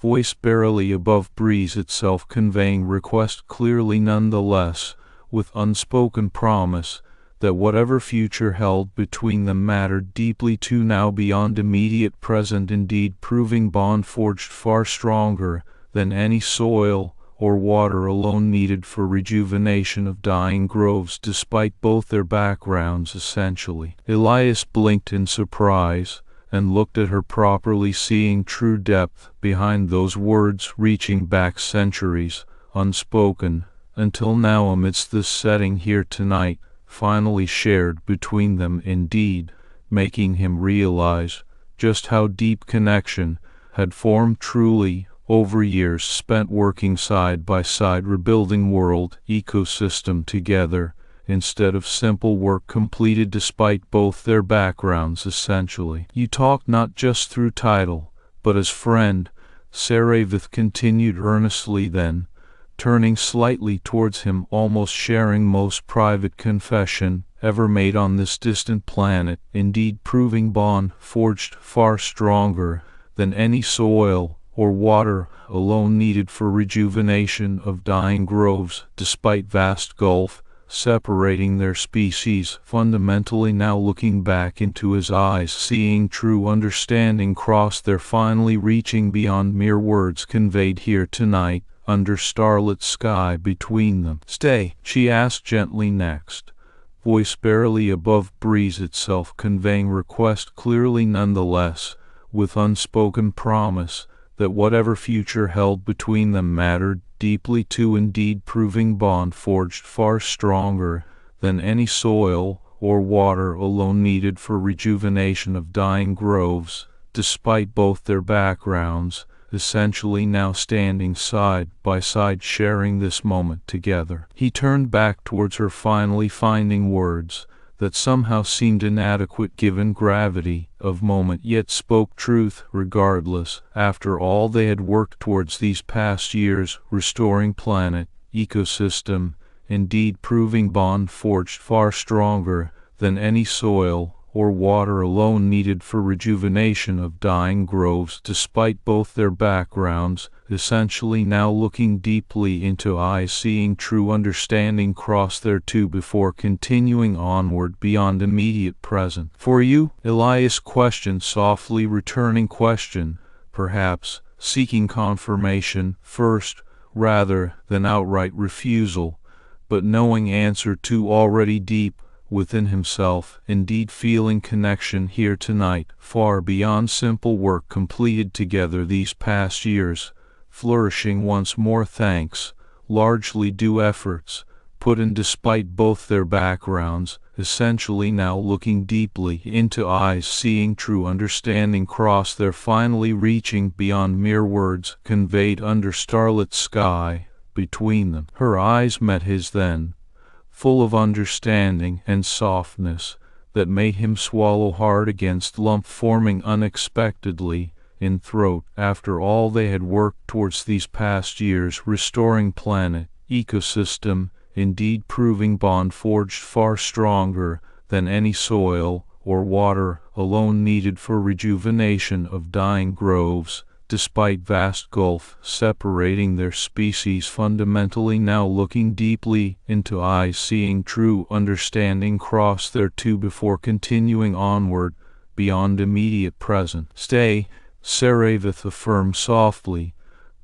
voice barely above breeze itself, conveying request clearly nonetheless, with unspoken promise that whatever future held between them mattered deeply too now beyond immediate present, indeed proving bond forged far stronger than any soil or water alone needed for rejuvenation of dying groves, despite both their backgrounds essentially. Elias blinked in surprise and looked at her properly, seeing true depth behind those words reaching back centuries, unspoken until now amidst this setting here tonight, finally shared between them, indeed making him realize just how deep connection had formed truly over years spent working side by side, rebuilding world ecosystem together, instead of simple work completed despite both their backgrounds essentially. You talk not just through title, but as friend, Saravith continued earnestly, then, turning slightly towards him, almost sharing most private confession ever made on this distant planet, indeed proving bond forged far stronger than any soil or water alone needed for rejuvenation of dying groves, despite vast gulf separating their species fundamentally. Now looking back into his eyes, seeing true understanding cross there, finally reaching beyond mere words conveyed here tonight under starlit sky between them. Stay, she asked gently next, voice barely above breeze itself, conveying request clearly nonetheless, with unspoken promise that whatever future held between them mattered deeply too, indeed proving bond forged far stronger than any soil or water alone needed for rejuvenation of dying groves, despite both their backgrounds essentially now standing side by side, sharing this moment together. He turned back towards her, finally finding words that somehow seemed inadequate given gravity of moment, yet spoke truth regardless, after all they had worked towards these past years, restoring planet, ecosystem, indeed proving bond forged far stronger than any soil or water alone needed for rejuvenation of dying groves, despite both their backgrounds essentially. Now looking deeply into eyes, seeing true understanding cross there too, before continuing onward beyond immediate present. For you? Elias questioned softly, returning question, perhaps seeking confirmation first rather than outright refusal, but knowing answer too already deep within himself, indeed feeling connection here tonight far beyond simple work completed together these past years, flourishing once more. Thanks, largely due efforts, put in despite both their backgrounds, essentially now looking deeply into eyes seeing true understanding cross their finally reaching beyond mere words conveyed under starlit sky between them. Her eyes met his then, full of understanding and softness that made him swallow hard against lump forming unexpectedly in throat after all they had worked towards these past years, restoring planet, ecosystem, indeed proving bond forged far stronger than any soil or water alone needed for rejuvenation of dying groves, despite vast gulf separating their species fundamentally now looking deeply into eyes seeing true understanding cross their two before continuing onward beyond immediate present. Stay, Saravith affirmed softly,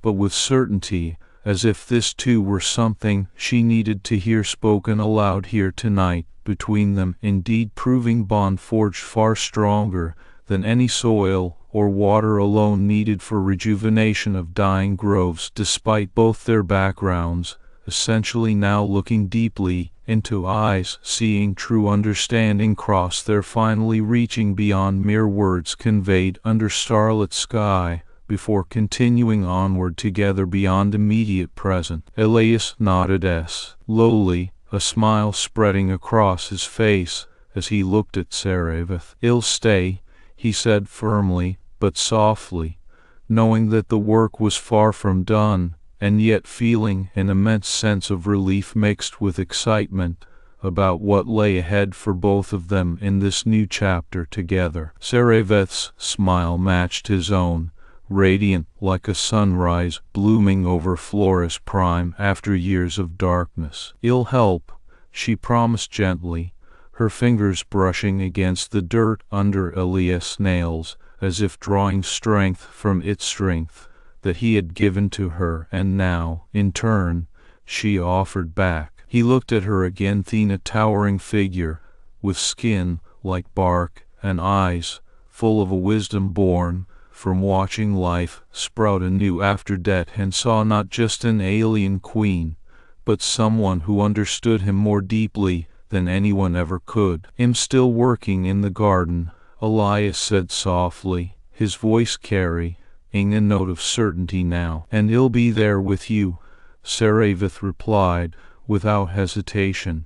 but with certainty, as if this too were something she needed to hear spoken aloud here tonight, between them indeed proving bond forged far stronger than any soil or water alone needed for rejuvenation of dying groves, despite both their backgrounds, essentially now looking deeply into eyes seeing true understanding cross their finally reaching beyond mere words conveyed under starlit sky, before continuing onward together beyond immediate present. Elias nodded slowly, a smile spreading across his face as he looked at Saravith. "I'll stay," he said firmly, but softly, knowing that the work was far from done, and yet feeling an immense sense of relief mixed with excitement about what lay ahead for both of them in this new chapter together. Saravith's smile matched his own, radiant like a sunrise blooming over Flora's prime after years of darkness. "I'll help," she promised gently, her fingers brushing against the dirt under Elias' nails, as if drawing strength from its strength that he had given to her, and now, in turn, she offered back. He looked at her again, a towering figure, with skin like bark and eyes full of a wisdom born from watching life sprout anew after death, and saw not just an alien queen, but someone who understood him more deeply than anyone ever could. "I'm still working in the garden," Elias said softly, his voice carrying a note of certainty now. "And I'll be there with you," Saravith replied without hesitation,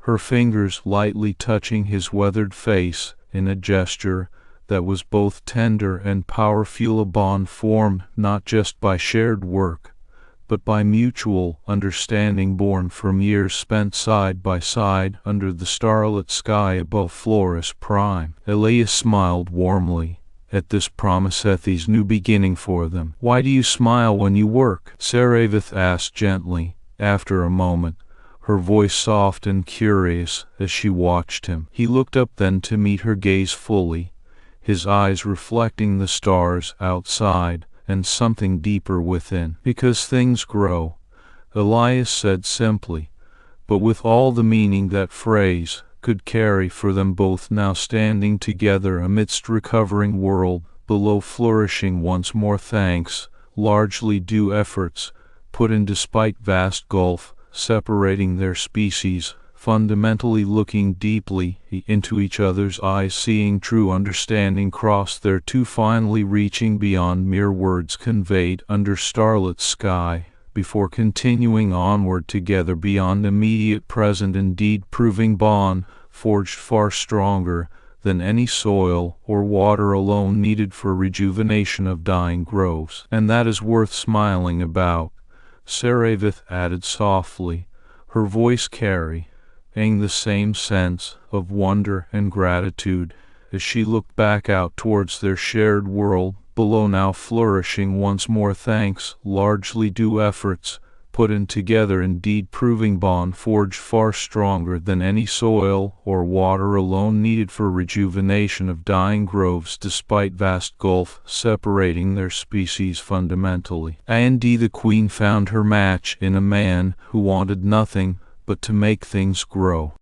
her fingers lightly touching his weathered face in a gesture that was both tender and powerful, a bond formed not just by shared work, but by mutual understanding born from years spent side by side under the starlit sky above Flora's prime. Elias smiled warmly at this promise, at this new beginning for them. "Why do you smile when you work?" Saravith asked gently, after a moment, her voice soft and curious as she watched him. He looked up then to meet her gaze fully, his eyes reflecting the stars outside and something deeper within. "Because things grow," Elias said simply, but with all the meaning that phrase could carry for them both, now standing together amidst recovering world below, flourishing once more thanks largely due efforts put in despite vast gulf separating their species, fundamentally looking deeply into each other's eyes seeing true understanding cross their two finally reaching beyond mere words conveyed under starlit sky, before continuing onward together beyond immediate present, indeed proving bond forged far stronger than any soil or water alone needed for rejuvenation of dying groves. "And that is worth smiling about," Saravith added softly, her voice carrying the same sense of wonder and gratitude as she looked back out towards their shared world below, now flourishing once more thanks largely due efforts put in together, indeed proving bond forged far stronger than any soil or water alone needed for rejuvenation of dying groves, despite vast gulf separating their species fundamentally. And the queen found her match in a man who wanted nothing but to make things grow.